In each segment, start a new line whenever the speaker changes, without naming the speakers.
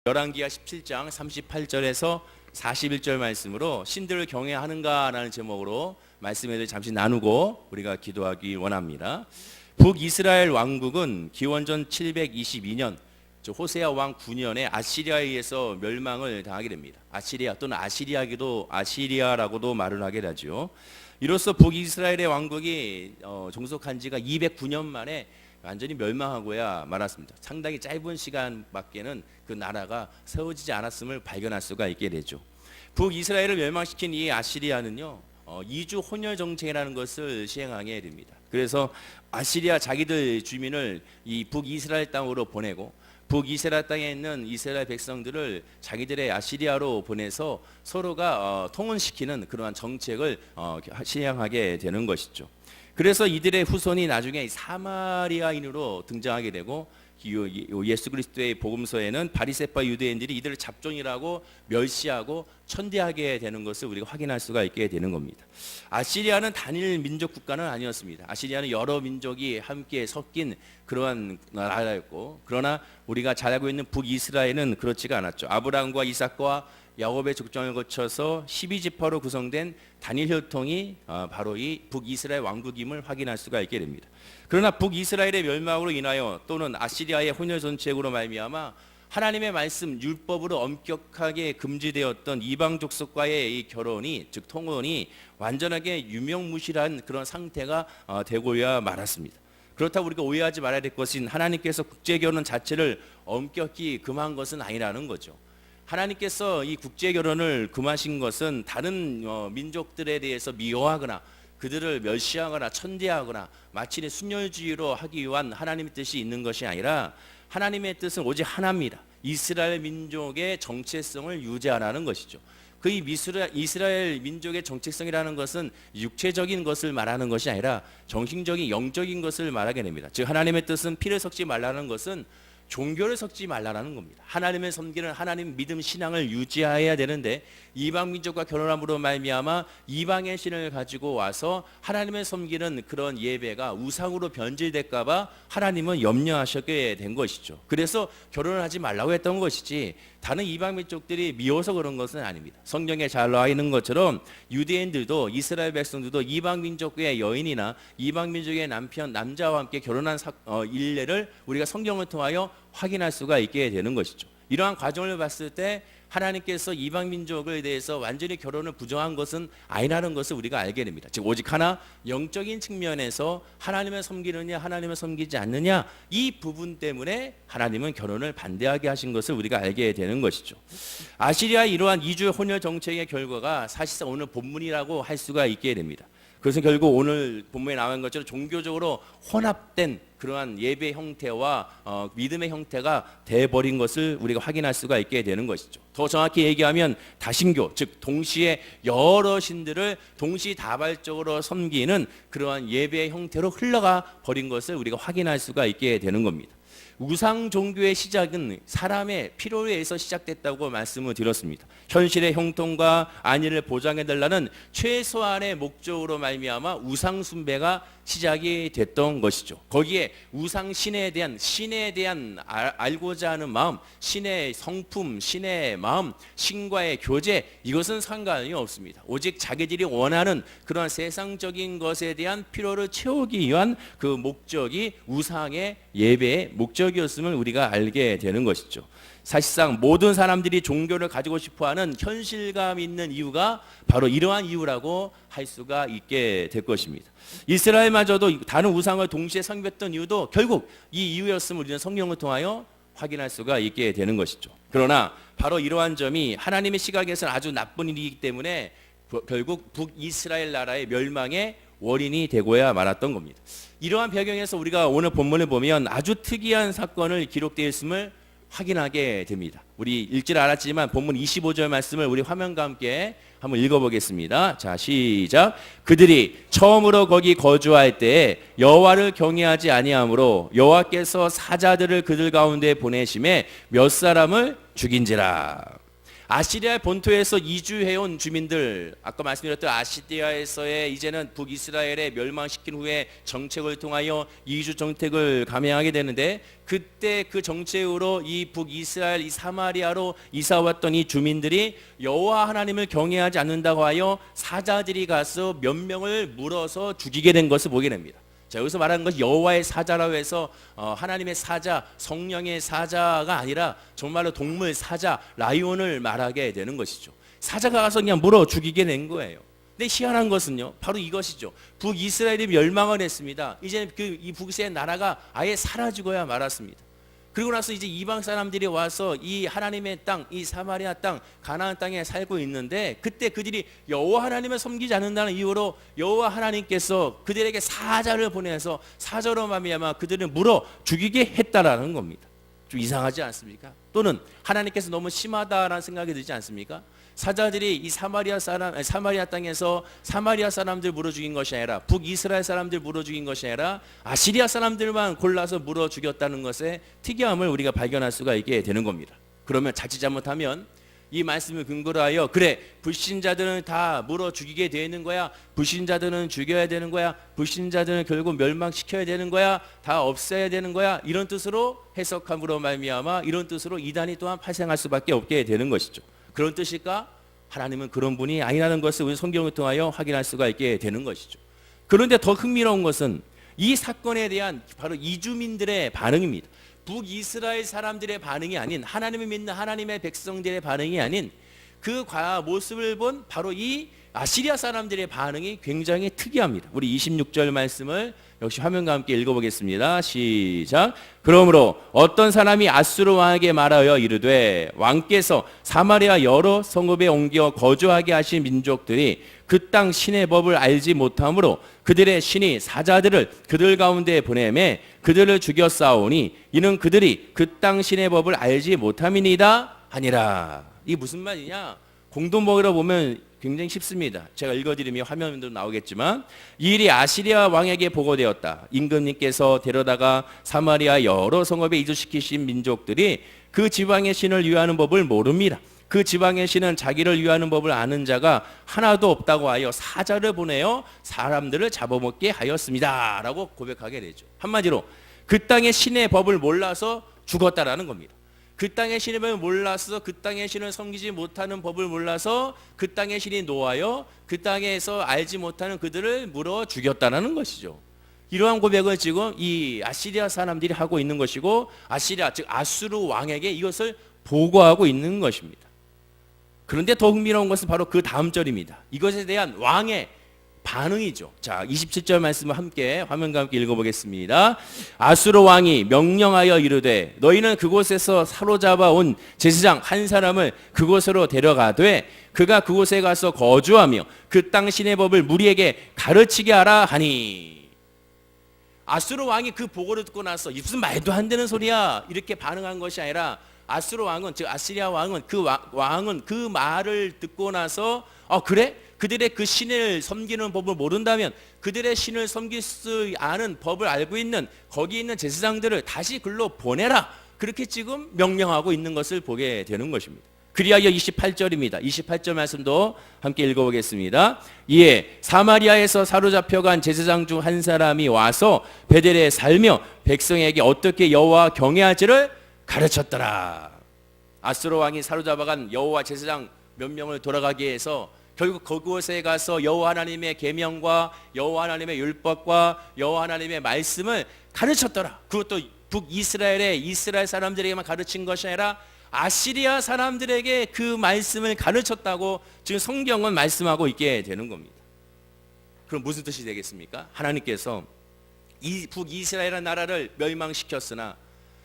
열왕기하 17장 38절에서 41절 말씀으로 신들을 경외하는가라는 제목으로 말씀을 잠시 나누고 우리가 기도하기 원합니다. 북이스라엘 왕국은 기원전 722년 호세아 왕 9년에 아시리아에 의해서 멸망을 당하게 됩니다. 아시리아 또는 아시리아라고도 말을 하게 되죠. 이로써 북이스라엘의 왕국이 종속한 지가 209년 만에 완전히 멸망하고야 말았습니다. 상당히 짧은 시간밖에는 그 나라가 세워지지 않았음을 발견할 수가 있게 되죠. 북이스라엘을 멸망시킨 이 아시리아는요, 이주 혼혈 정책이라는 것을 시행하게 됩니다. 그래서 아시리아 자기들 주민을 이 북이스라엘 땅으로 보내고 북이스라엘 땅에 있는 이스라엘 백성들을 자기들의 아시리아로 보내서 서로가 통혼시키는 그러한 정책을 시행하게 되는 것이죠. 그래서 이들의 후손이 나중에 사마리아인으로 등장하게 되고 예수 그리스도의 복음서에는 바리새파 유대인들이 이들을 잡종이라고 멸시하고 천대하게 되는 것을 우리가 확인할 수가 있게 되는 겁니다. 아시리아는 단일 민족 국가는 아니었습니다. 아시리아는 여러 민족이 함께 섞인 그러한 나라였고, 그러나 우리가 잘 알고 있는 북이스라엘은 그렇지가 않았죠. 아브라함과 이삭과 야곱의 족장을 거쳐서 12지파로 구성된 단일 혈통이 바로 이 북이스라엘 왕국임을 확인할 수가 있게 됩니다. 그러나 북이스라엘의 멸망으로 인하여 또는 아시리아의 혼혈 정책으로 말미암아 하나님의 말씀 율법으로 엄격하게 금지되었던 이방 족속과의 이 결혼이, 즉 통혼이 완전하게 유명무실한 그런 상태가 되고야 말았습니다. 그렇다고 우리가 오해하지 말아야 될 것은 하나님께서 국제결혼 자체를 엄격히 금한 것은 아니라는 거죠. 하나님께서 이 국제결혼을 금하신 것은 다른 민족들에 대해서 미워하거나 그들을 멸시하거나 천대하거나 마치 순혈주의로 하기 위한 하나님의 뜻이 있는 것이 아니라 하나님의 뜻은 오직 하나입니다. 이스라엘 민족의 정체성을 유지하라는 것이죠. 그 이스라엘 민족의 정체성이라는 것은 육체적인 것을 말하는 것이 아니라 정신적인 영적인 것을 말하게 됩니다. 즉 하나님의 뜻은 피를 섞지 말라는 것은 종교를 섞지 말라는 겁니다. 하나님을 섬기는 하나님 믿음 신앙을 유지해야 되는데 이방 민족과 결혼함으로 말미암아 이방의 신을 가지고 와서 하나님을 섬기는 그런 예배가 우상으로 변질될까 봐 하나님은 염려하셨게 된 것이죠. 그래서 결혼을 하지 말라고 했던 것이지 다른 이방 민족들이 미워서 그런 것은 아닙니다. 성경에 잘 나와 있는 것처럼 유대인들도 이스라엘 백성들도 이방 민족의 여인이나 이방 민족의 남자와 함께 결혼한 일례를 우리가 성경을 통하여 확인할 수가 있게 되는 것이죠. 이러한 과정을 봤을 때 하나님께서 이방 민족에 대해서 완전히 결혼을 부정한 것은 아니라는 것을 우리가 알게 됩니다. 즉 오직 하나 영적인 측면에서 하나님을 섬기느냐 하나님을 섬기지 않느냐 이 부분 때문에 하나님은 결혼을 반대하게 하신 것을 우리가 알게 되는 것이죠. 아시리아의 이러한 이주 혼혈 정책의 결과가 사실상 오늘 본문이라고 할 수가 있게 됩니다. 그래서 결국 오늘 본문에 나온 것처럼 종교적으로 혼합된 그러한 예배 형태와 믿음의 형태가 돼버린 것을 우리가 확인할 수가 있게 되는 것이죠. 더 정확히 얘기하면 다신교, 즉 동시에 여러 신들을 동시다발적으로 섬기는 그러한 예배 형태로 흘러가 버린 것을 우리가 확인할 수가 있게 되는 겁니다. 우상 종교의 시작은 사람의 필요에 의해서 시작됐다고 말씀을 드렸습니다. 현실의 형통과 안위를 보장해달라는 최소한의 목적으로 말미암아 우상 숭배가 시작이 됐던 것이죠. 거기에 우상 신에 대한 알고자 하는 마음, 신의 성품, 신의 마음, 신과의 교제 이것은 상관이 없습니다. 오직 자기들이 원하는 그런 세상적인 것에 대한 필요를 채우기 위한 그 목적이 우상의 예배의 목적이었음을 우리가 알게 되는 것이죠. 사실상 모든 사람들이 종교를 가지고 싶어하는 현실감 있는 이유가 바로 이러한 이유라고 할 수가 있게 될 것입니다. 이스라엘마저도 다른 우상을 동시에 섬겼던 이유도 결국 이 이유였음을 우리는 성경을 통하여 확인할 수가 있게 되는 것이죠. 그러나 바로 이러한 점이 하나님의 시각에서는 아주 나쁜 일이기 때문에 결국 북이스라엘 나라의 멸망의 원인이 되고야 말았던 겁니다. 이러한 배경에서 우리가 오늘 본문을 보면 아주 특이한 사건을 기록되어 있음을 확인하게 됩니다. 우리 읽질 않았지만 본문 25절 말씀을 우리 화면과 함께 한번 읽어보겠습니다. 자, 시작. 그들이 처음으로 거기 거주할 때에 여호와를 경외하지 아니하므로 여호와께서 사자들을 그들 가운데 보내심에 몇 사람을 죽인지라. 아시리아 본토에서 이주해온 주민들, 아까 말씀드렸던 아시리아에서의 이제는 북이스라엘에 멸망시킨 후에 정책을 통하여 이주 정책을 감행하게 되는데, 그때 그 정책으로 이 북이스라엘 이 사마리아로 이사왔던 이 주민들이 여호와 하나님을 경외하지 않는다고 하여 사자들이 가서 몇 명을 물어서 죽이게 된 것을 보게 됩니다. 자, 여기서 말하는 것이 여호와의 사자라고 해서 하나님의 사자, 성령의 사자가 아니라 정말로 동물 사자, 라이온을 말하게 되는 것이죠. 사자가 가서 그냥 물어 죽이게 된 거예요. 근데 희한한 것은요, 바로 이것이죠. 북이스라엘이 멸망을 했습니다. 이제 이 북이스라엘 나라가 아예 사라지고야 말았습니다. 그리고 나서 이제 이방 사람들이 와서 이 하나님의 땅, 이 사마리아 땅, 가나안 땅에 살고 있는데, 그때 그들이 여호와 하나님을 섬기지 않는다는 이유로 여호와 하나님께서 그들에게 사자를 보내서 사자로 말미암아 그들을 물어 죽이게 했다라는 겁니다. 좀 이상하지 않습니까? 또는 하나님께서 너무 심하다라는 생각이 들지 않습니까? 사자들이 이 사마리아 땅에서 사마리아 사람들 물어 죽인 것이 아니라 북이스라엘 사람들 물어 죽인 것이 아니라 아시리아 사람들만 골라서 물어 죽였다는 것의 특이함을 우리가 발견할 수가 있게 되는 겁니다. 그러면 자칫 잘못하면 이 말씀을 근거로 하여, 그래, 불신자들은 다 물어 죽이게 되는 거야, 불신자들은 죽여야 되는 거야, 불신자들은 결국 멸망시켜야 되는 거야, 다 없애야 되는 거야, 이런 뜻으로 해석함으로 말미암아 이런 뜻으로 이단이 또한 발생할 수밖에 없게 되는 것이죠. 그런 뜻일까? 하나님은 그런 분이 아니라는 것을 우리 성경을 통하여 확인할 수가 있게 되는 것이죠. 그런데 더 흥미로운 것은 이 사건에 대한 바로 이주민들의 반응입니다. 북이스라엘 사람들의 반응이 아닌, 하나님을 믿는 하나님의 백성들의 반응이 아닌 그 모습을 본 바로 이 아시리아 사람들의 반응이 굉장히 특이합니다. 우리 26절 말씀을 역시 화면과 함께 읽어보겠습니다. 시작. 그러므로 어떤 사람이 아수르 왕에게 말하여 이르되, 왕께서 사마리아 여러 성읍에 옮겨 거주하게 하신 민족들이 그 땅 신의 법을 알지 못하므로 그들의 신이 사자들을 그들 가운데 보내매 그들을 죽여 싸우니 이는 그들이 그 땅 신의 법을 알지 못함이니이다 하니라. 이게 무슨 말이냐? 공동목으로 보면 굉장히 쉽습니다. 제가 읽어드리면 화면도 나오겠지만, 이 일이 아시리아 왕에게 보고되었다. 임금님께서 데려다가 사마리아 여러 성읍에 이주시키신 민족들이 그 지방의 신을 위하는 법을 모릅니다. 그 지방의 신은 자기를 위하는 법을 아는 자가 하나도 없다고 하여 사자를 보내어 사람들을 잡아먹게 하였습니다 라고 고백하게 되죠. 한마디로 그 땅의 신의 법을 몰라서 죽었다라는 겁니다. 그 땅의 신의 법을 몰라서, 그 땅의 신을 섬기지 못하는 법을 몰라서 그 땅의 신이 노하여 그 땅에서 알지 못하는 그들을 물어 죽였다는 것이죠. 이러한 고백을 지금 이 아시리아 사람들이 하고 있는 것이고, 아시리아 즉 아수르 왕에게 이것을 보고하고 있는 것입니다. 그런데 더 흥미로운 것은 바로 그 다음 절입니다. 이것에 대한 왕의 반응이죠. 자, 27절 말씀을 함께 화면과 함께 읽어보겠습니다. 아수르 왕이 명령하여 이르되, 너희는 그곳에서 사로잡아 온 제사장 한 사람을 그곳으로 데려가되 그가 그곳에 가서 거주하며 그 땅 신의 법을 무리에게 가르치게 하라 하니. 아수르 왕이 그 보고를 듣고 나서 이 무슨 말도 안 되는 소리야 이렇게 반응한 것이 아니라, 아수르 왕은, 즉 아시리아 왕은 왕은 그 말을 듣고 나서 그래? 그들의 그 신을 섬기는 법을 모른다면 그들의 신을 섬길 수 아는 법을 알고 있는 거기 있는 제사장들을 다시 글로 보내라, 그렇게 지금 명령하고 있는 것을 보게 되는 것입니다. 그리하여 28절입니다. 28절 말씀도 함께 읽어보겠습니다. 이에 사마리아에서 사로잡혀간 제사장 중 한 사람이 와서 베델에 살며 백성에게 어떻게 여호와 경외할지를 가르쳤더라. 아수르 왕이 사로잡아간 여호와 제사장 몇 명을 돌아가게 해서 결국 그곳에 가서 여호와 하나님의 계명과 여호와 하나님의 율법과 여호와 하나님의 말씀을 가르쳤더라. 그것도 북이스라엘의 이스라엘 사람들에게만 가르친 것이 아니라 아시리아 사람들에게 그 말씀을 가르쳤다고 지금 성경은 말씀하고 있게 되는 겁니다. 그럼 무슨 뜻이 되겠습니까? 하나님께서 이 북이스라엘 나라를 멸망시켰으나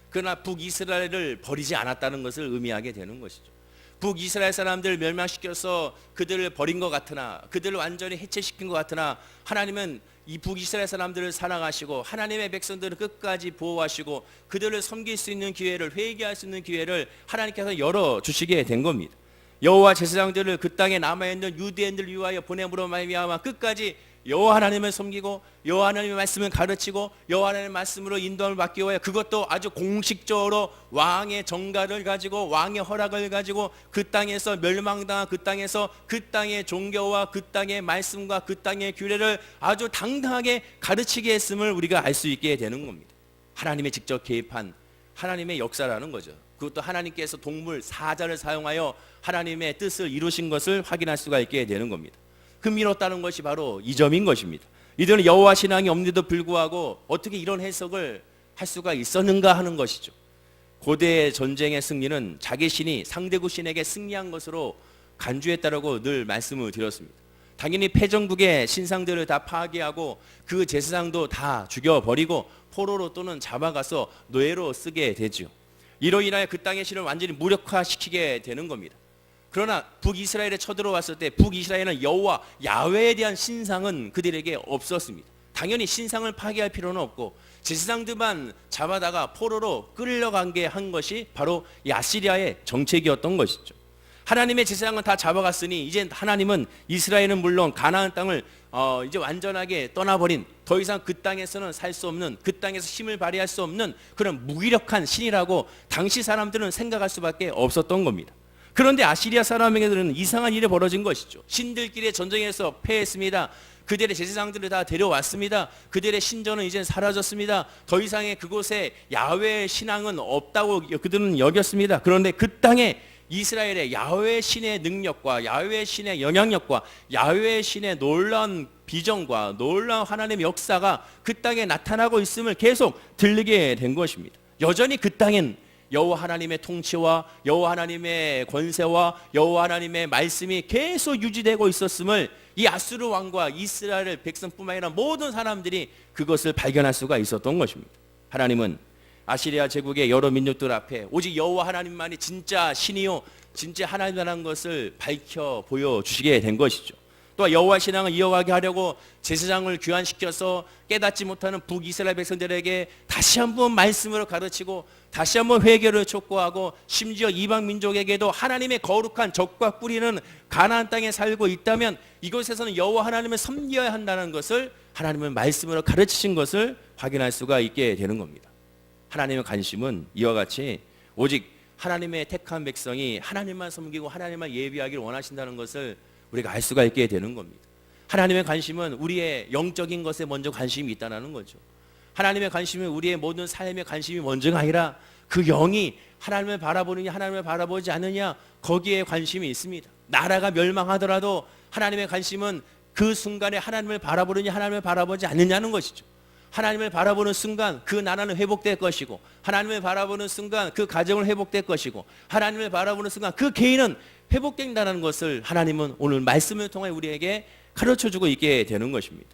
그러나 북이스라엘을 버리지 않았다는 것을 의미하게 되는 것이죠. 북이스라엘 사람들을 멸망시켜서 그들을 버린 것 같으나, 그들을 완전히 해체시킨 것 같으나, 하나님은 이 북이스라엘 사람들을 사랑하시고 하나님의 백성들을 끝까지 보호하시고 그들을 섬길 수 있는 기회를, 회개할 수 있는 기회를 하나님께서 열어주시게 된 겁니다. 여호와 제사장들을 그 땅에 남아있는 유대인들을 위하여 보냄으로 말미암아 끝까지 여호와 하나님을 섬기고 여호와 하나님의 말씀을 가르치고 여호와 하나님의 말씀으로 인도함을 받기 위하여, 그것도 아주 공식적으로 왕의 정가를 가지고 왕의 허락을 가지고 그 땅에서 멸망당한 그 땅에서 그 땅의 종교와 그 땅의 말씀과 그 땅의 규례를 아주 당당하게 가르치게 했음을 우리가 알 수 있게 되는 겁니다. 하나님의 직접 개입한 하나님의 역사라는 거죠. 그것도 하나님께서 동물 사자를 사용하여 하나님의 뜻을 이루신 것을 확인할 수가 있게 되는 겁니다. 흥미롭다는 것이 바로 이 점인 것입니다. 이들은 여호와 신앙이 없는데도 불구하고 어떻게 이런 해석을 할 수가 있었는가 하는 것이죠. 고대 전쟁의 승리는 자기 신이 상대국 신에게 승리한 것으로 간주했다라고 늘 말씀을 드렸습니다. 당연히 패전국의 신상들을 다 파괴하고 그 제사장도 다 죽여버리고 포로로 또는 잡아가서 노예로 쓰게 되죠. 이로 인하여 그 땅의 신을 완전히 무력화시키게 되는 겁니다. 그러나 북이스라엘에 쳐들어왔을 때 북이스라엘은 여호와 야훼에 대한 신상은 그들에게 없었습니다. 당연히 신상을 파괴할 필요는 없고 제사장들만 잡아다가 포로로 끌려가게 한 것이 바로 이 아시리아의 정책이었던 것이죠. 하나님의 제사장은 다 잡아갔으니 이제 하나님은 이스라엘은 물론 가나안 땅을 이제 완전하게 떠나버린, 더 이상 그 땅에서는 살 수 없는, 그 땅에서 힘을 발휘할 수 없는 그런 무기력한 신이라고 당시 사람들은 생각할 수밖에 없었던 겁니다. 그런데 아시리아 사람에게는 이상한 일이 벌어진 것이죠. 신들끼리 전쟁에서 패했습니다. 그들의 제사장들을 다 데려왔습니다. 그들의 신전은 이제 사라졌습니다. 더 이상의 그곳에 야훼 신앙은 없다고 그들은 여겼습니다. 그런데 그 땅에 이스라엘의 야훼 신의 능력과 야훼 신의 영향력과 야훼 신의 놀라운 비전과 놀라운 하나님의 역사가 그 땅에 나타나고 있음을 계속 들리게 된 것입니다. 여전히 그 땅엔 여호와 하나님의 통치와 여호와 하나님의 권세와 여호와 하나님의 말씀이 계속 유지되고 있었음을 이 아수르 왕과 이스라엘 백성뿐만 아니라 모든 사람들이 그것을 발견할 수가 있었던 것입니다. 하나님은 아시리아 제국의 여러 민족들 앞에 오직 여호와 하나님만이 진짜 신이요 진짜 하나님이라는 것을 밝혀 보여주시게 된 것이죠. 또 여호와 신앙을 이어가게 하려고 제사장을 귀환시켜서 깨닫지 못하는 북이스라엘 백성들에게 다시 한번 말씀으로 가르치고 다시 한번 회개를 촉구하고 심지어 이방 민족에게도 하나님의 거룩한 적과 뿌리는 가나안 땅에 살고 있다면 이곳에서는 여호와 하나님을 섬겨야 한다는 것을 하나님의 말씀으로 가르치신 것을 확인할 수가 있게 되는 겁니다. 하나님의 관심은 이와 같이 오직 하나님의 택한 백성이 하나님만 섬기고 하나님만 예비하기를 원하신다는 것을 우리가 알 수가 있게 되는 겁니다. 하나님의 관심은 우리의 영적인 것에 먼저 관심이 있다는 거죠. 하나님의 관심은 우리의 모든 삶의 관심이 먼저가 아니라 그 영이 하나님을 바라보느냐 하나님을 바라보지 않느냐 거기에 관심이 있습니다. 나라가 멸망하더라도 하나님의 관심은 그 순간에 하나님을 바라보느냐 하나님을 바라보지 않느냐는 것이죠. 하나님을 바라보는 순간 그 나라는 회복될 것이고 하나님을 바라보는 순간 그 가정은 회복될 것이고 하나님을 바라보는 순간 그 개인은 회복된다는 것을 하나님은 오늘 말씀을 통해 우리에게 가르쳐주고 있게 되는 것입니다.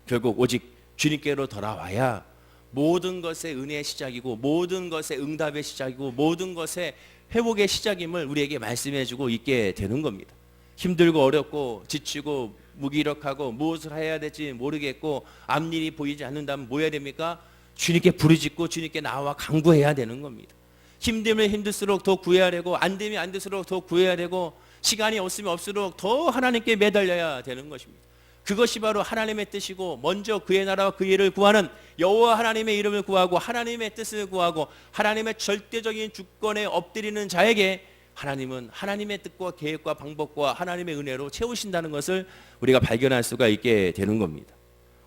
결국 오직 주님께로 돌아와야 모든 것의 은혜의 시작이고 모든 것의 응답의 시작이고 모든 것의 회복의 시작임을 우리에게 말씀해주고 있게 되는 겁니다. 힘들고 어렵고 지치고 무기력하고 무엇을 해야 될지 모르겠고 앞일이 보이지 않는다면 뭐 해야 됩니까? 주님께 부르짖고 주님께 나와 간구해야 되는 겁니다. 힘들면 힘들수록 더 구해야 되고 안 되면 안 될수록 더 구해야 되고 시간이 없으면 없을수록 더 하나님께 매달려야 되는 것입니다. 그것이 바로 하나님의 뜻이고 먼저 그의 나라와 그의 일을 구하는 여호와 하나님의 이름을 구하고 하나님의 뜻을 구하고 하나님의 절대적인 주권에 엎드리는 자에게 하나님은 하나님의 뜻과 계획과 방법과 하나님의 은혜로 채우신다는 것을 우리가 발견할 수가 있게 되는 겁니다.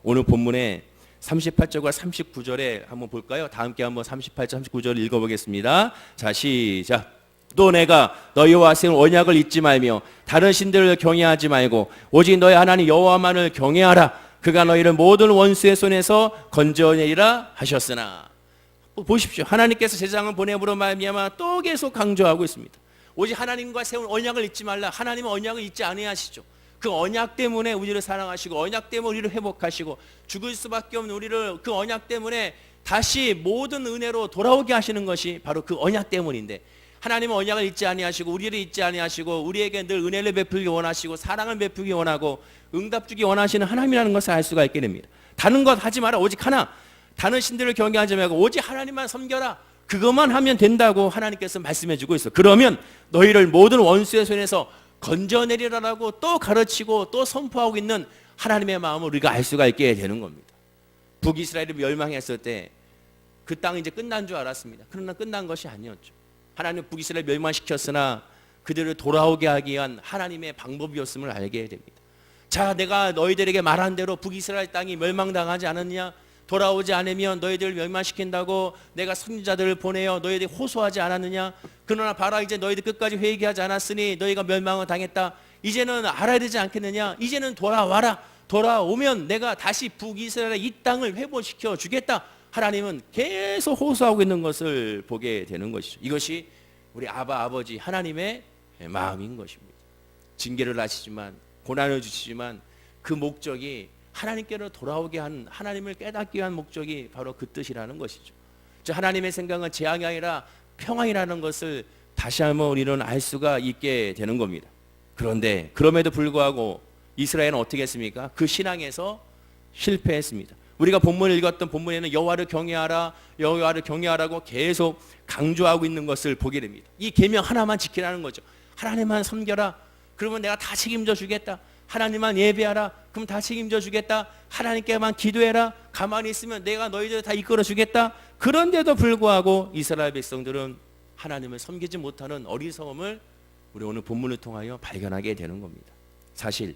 오늘 본문에 38절과 39절에 한번 볼까요? 다 함께 한번 38절 39절을 읽어보겠습니다. 자, 시작. 또 내가 너희와 세운 언약을 잊지 말며 다른 신들을 경외하지 말고 오직 너희 하나님 여호와만을 경외하라. 그가 너희를 모든 원수의 손에서 건져내리라 하셨으나. 보십시오. 하나님께서 제사장을 보내므로 말미암아 또 계속 강조하고 있습니다. 오직 하나님과 세운 언약을 잊지 말라. 하나님은 언약을 잊지 아니하시죠. 그 언약 때문에 우리를 사랑하시고 언약 때문에 우리를 회복하시고 죽을 수밖에 없는 우리를 그 언약 때문에 다시 모든 은혜로 돌아오게 하시는 것이 바로 그 언약 때문인데 하나님은 언약을 잊지 아니하시고 우리를 잊지 아니하시고 우리에게 늘 은혜를 베풀기 원하시고 사랑을 베풀기 원하고 응답 주기 원하시는 하나님이라는 것을 알 수가 있게 됩니다. 다른 것 하지 마라. 오직 하나. 다른 신들을 경외하지 말고 오직 하나님만 섬겨라. 그것만 하면 된다고 하나님께서 말씀해 주고 있어요. 그러면 너희를 모든 원수의 손에서 건져내리라라고 또 가르치고 또 선포하고 있는 하나님의 마음을 우리가 알 수가 있게 되는 겁니다. 북이스라엘이 멸망했을 때 그 땅이 이제 끝난 줄 알았습니다. 그러나 끝난 것이 아니었죠. 하나님은 북이스라엘 멸망시켰으나 그들을 돌아오게 하기 위한 하나님의 방법이었음을 알게 됩니다. 자, 내가 너희들에게 말한 대로 북이스라엘 땅이 멸망당하지 않았냐? 돌아오지 않으면 너희들을 멸망시킨다고 내가 선지자들을 보내어 너희들이 호소하지 않았느냐? 그러나 봐라, 이제 너희들 끝까지 회개하지 않았으니 너희가 멸망을 당했다. 이제는 알아야 되지 않겠느냐? 이제는 돌아와라. 돌아오면 내가 다시 북이스라엘의 이 땅을 회복시켜 주겠다. 하나님은 계속 호소하고 있는 것을 보게 되는 것이죠. 이것이 우리 아버지 하나님의 마음인 것입니다. 징계를 하시지만, 고난을 주시지만 그 목적이 하나님께로 돌아오게 한, 하나님을 깨닫기 위한 목적이 바로 그 뜻이라는 것이죠. 하나님의 생각은 재앙이 아니라 평안이라는 것을 다시 한번 우리는 알 수가 있게 되는 겁니다. 그런데 그럼에도 불구하고 이스라엘은 어떻게 했습니까? 그 신앙에서 실패했습니다. 우리가 본문을 읽었던 본문에는 여호와를 경외하라, 여호와를 경외하라고 계속 강조하고 있는 것을 보게 됩니다. 이 계명 하나만 지키라는 거죠. 하나님만 섬겨라. 그러면 내가 다 책임져 주겠다. 하나님만 예배하라. 그럼 다 책임져 주겠다. 하나님께만 기도해라. 가만히 있으면 내가 너희들 다 이끌어 주겠다. 그런데도 불구하고 이스라엘 백성들은 하나님을 섬기지 못하는 어리석음을 우리 오늘 본문을 통하여 발견하게 되는 겁니다. 사실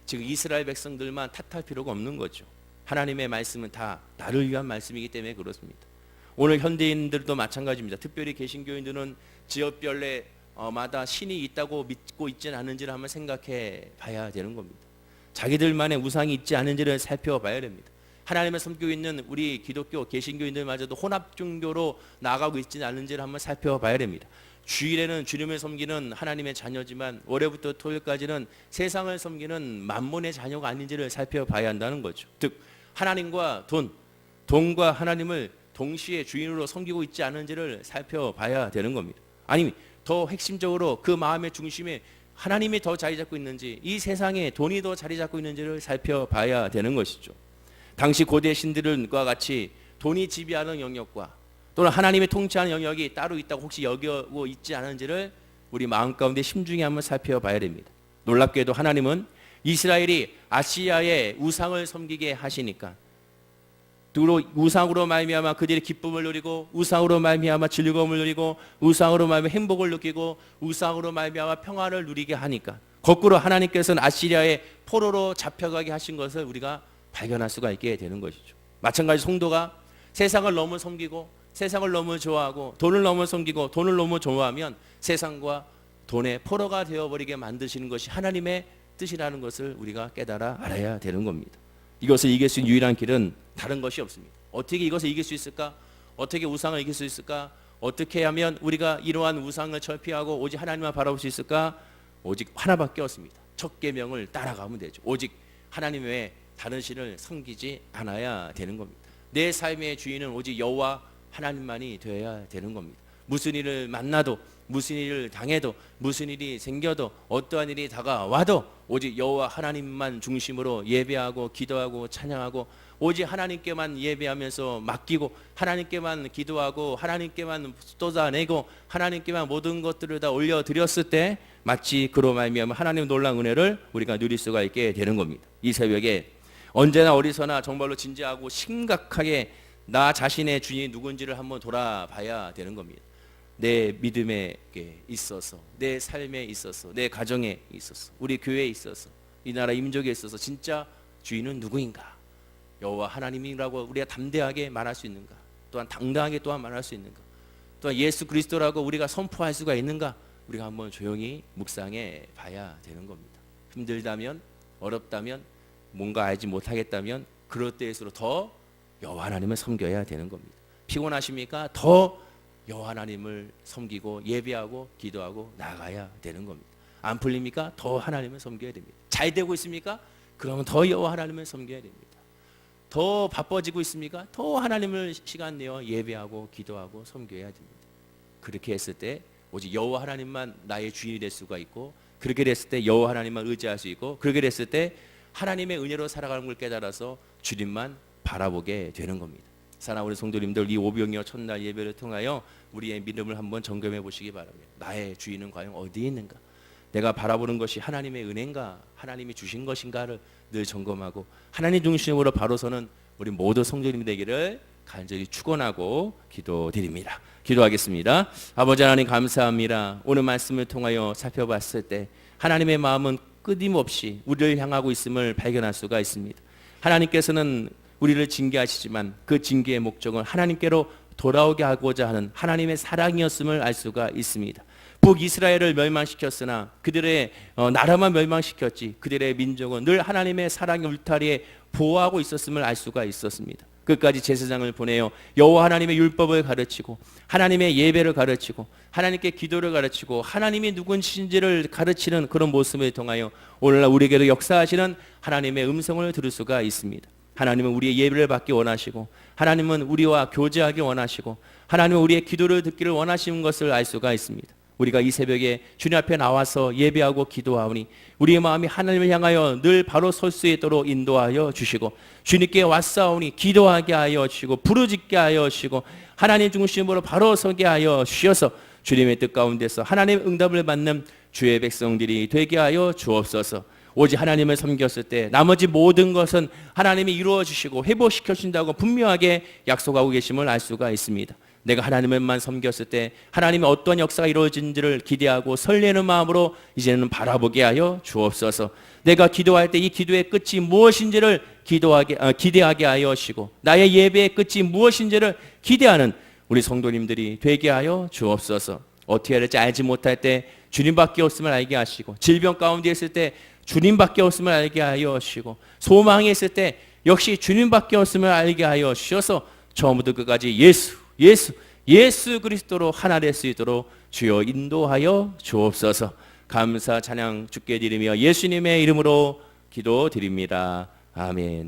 지금 이스라엘 백성들만 탓할 필요가 없는 거죠. 하나님의 말씀은 다 나를 위한 말씀이기 때문에 그렇습니다. 오늘 현대인들도 마찬가지입니다. 특별히 개신교인들은 지역별에 마다 신이 있다고 믿고 있지는 않은지를 한번 생각해 봐야 되는 겁니다. 자기들만의 우상이 있지 않은지를 살펴봐야 됩니다. 하나님을 섬기고 있는 우리 기독교 개신교인들마저도 혼합 종교로 나아가고 있지는 않은지를 한번 살펴봐야 됩니다. 주일에는 주님을 섬기는 하나님의 자녀지만 월요일부터 토요일까지는 세상을 섬기는 만몬의 자녀가 아닌지를 살펴봐야 한다는 거죠. 즉 하나님과 돈과 하나님을 동시에 주인으로 섬기고 있지 않은지를 살펴봐야 되는 겁니다. 아니 더 핵심적으로 그 마음의 중심에 하나님이 더 자리 잡고 있는지, 이 세상에 돈이 더 자리 잡고 있는지를 살펴봐야 되는 것이죠. 당시 고대 신들과 같이 돈이 지배하는 영역과 또는 하나님의 통치하는 영역이 따로 있다고 혹시 여기고 있지 않은지를 우리 마음 가운데 심중히 한번 살펴봐야 됩니다. 놀랍게도 하나님은 이스라엘이 아시아의 우상을 섬기게 하시니까, 우상으로 말미암아 그들이 기쁨을 누리고, 우상으로 말미암아 즐거움을 누리고, 우상으로 말미암아 행복을 느끼고, 우상으로 말미암아 평화를 누리게 하니까 거꾸로 하나님께서는 아시리아의 포로로 잡혀가게 하신 것을 우리가 발견할 수가 있게 되는 것이죠. 마찬가지 성도가 세상을 너무 섬기고 세상을 너무 좋아하고 돈을 너무 섬기고 돈을 너무 좋아하면 세상과 돈의 포로가 되어버리게 만드시는 것이 하나님의 뜻이라는 것을 우리가 깨달아 알아야 되는 겁니다. 이것을 이길 수 있는 유일한 길은 다른 것이 없습니다. 어떻게 이것을 이길 수 있을까? 어떻게 우상을 이길 수 있을까? 어떻게 하면 우리가 이러한 우상을 철피하고 오직 하나님만 바라볼 수 있을까? 오직 하나밖에 없습니다. 첫 계명을 따라가면 되죠. 오직 하나님 외에 다른 신을 섬기지 않아야 되는 겁니다. 내 삶의 주인은 오직 여호와 하나님만이 되어야 되는 겁니다. 무슨 일을 만나도, 무슨 일을 당해도, 무슨 일이 생겨도, 어떠한 일이 다가와도 오직 여호와 하나님만 중심으로 예배하고 기도하고 찬양하고, 오직 하나님께만 예배하면서 맡기고 하나님께만 기도하고 하나님께만 쏟아내고 하나님께만 모든 것들을 다 올려드렸을 때 마치 그로 말미암아 하나님의 놀라운 은혜를 우리가 누릴 수가 있게 되는 겁니다. 이 새벽에 언제나 어디서나 정말로 진지하고 심각하게 나 자신의 주인이 누군지를 한번 돌아봐야 되는 겁니다. 내 믿음에 있어서, 내 삶에 있어서, 내 가정에 있어서, 우리 교회에 있어서, 이 나라 민족에 있어서 진짜 주인은 누구인가? 여호와 하나님이라고 우리가 담대하게 말할 수 있는가? 또한 당당하게 또한 말할 수 있는가? 또한 예수 그리스도라고 우리가 선포할 수가 있는가? 우리가 한번 조용히 묵상해 봐야 되는 겁니다. 힘들다면, 어렵다면, 뭔가 알지 못하겠다면 그럴 때일수록 더 여호와 하나님을 섬겨야 되는 겁니다. 피곤하십니까? 더 여호와 하나님을 섬기고 예배하고 기도하고 나아가야 되는 겁니다. 안 풀립니까? 더 하나님을 섬겨야 됩니다. 잘 되고 있습니까? 그러면 더 여호와 하나님을 섬겨야 됩니다. 더 바빠지고 있습니까? 더 하나님을 시간 내어 예배하고 기도하고 섬겨야 됩니다. 그렇게 했을 때 오직 여호와 하나님만 나의 주인이 될 수가 있고, 그렇게 됐을 때 여호와 하나님만 의지할 수 있고, 그렇게 됐을 때 하나님의 은혜로 살아가는 걸 깨달아서 주님만 바라보게 되는 겁니다. 사랑하는 우리 성도님들, 이 오병이어 첫날 예배를 통하여 우리의 믿음을 한번 점검해 보시기 바랍니다. 나의 주인은 과연 어디에 있는가? 내가 바라보는 것이 하나님의 은혜인가, 하나님이 주신 것인가를 늘 점검하고 하나님 중심으로 바로 서는 우리 모두 성도님 되기를 간절히 축원하고 기도드립니다. 기도하겠습니다. 아버지 하나님 감사합니다. 오늘 말씀을 통하여 살펴봤을 때 하나님의 마음은 끊임없이 우리를 향하고 있음을 발견할 수가 있습니다. 하나님께서는 우리를 징계하시지만 그 징계의 목적은 하나님께로 돌아오게 하고자 하는 하나님의 사랑이었음을 알 수가 있습니다. 북이스라엘을 멸망시켰으나 그들의 나라만 멸망시켰지 그들의 민족은 늘 하나님의 사랑의 울타리에 보호하고 있었음을 알 수가 있었습니다. 끝까지 제사장을 보내어 여호와 하나님의 율법을 가르치고 하나님의 예배를 가르치고 하나님께 기도를 가르치고 하나님이 누구신지를 가르치는 그런 모습을 통하여 오늘날 우리에게도 역사하시는 하나님의 음성을 들을 수가 있습니다. 하나님은 우리의 예배를 받기 원하시고 하나님은 우리와 교제하기 원하시고 하나님은 우리의 기도를 듣기를 원하시는 것을 알 수가 있습니다. 우리가 이 새벽에 주님 앞에 나와서 예배하고 기도하오니 우리의 마음이 하나님을 향하여 늘 바로 설 수 있도록 인도하여 주시고 주님께 왔사오니 기도하게 하여 주시고 부르짖게 하여 주시고 하나님 중심으로 바로 서게 하여 주셔서 주님의 뜻 가운데서 하나님의 응답을 받는 주의 백성들이 되게 하여 주옵소서. 오직 하나님을 섬겼을 때 나머지 모든 것은 하나님이 이루어 주시고 회복시켜 주신다고 분명하게 약속하고 계심을 알 수가 있습니다. 내가 하나님을만 섬겼을 때 하나님의 어떤 역사가 이루어진지를 기대하고 설레는 마음으로 이제는 바라보게 하여 주옵소서. 내가 기도할 때 이 기도의 끝이 무엇인지를 기대하게 하여 주시고 나의 예배의 끝이 무엇인지를 기대하는 우리 성도님들이 되게 하여 주옵소서. 어떻게 해야 될지 알지 못할 때 주님밖에 없음을 알게 하시고 질병 가운데 있을 때 주님밖에 없음을 알게 하여 주시고 소망이 있을 때 역시 주님밖에 없음을 알게 하여 주셔서 처음부터 끝까지 예수 그리스도로 하나 될 수 있도록 주여 인도하여 주옵소서. 감사 찬양 주께 드리며 예수님의 이름으로 기도드립니다. 아멘.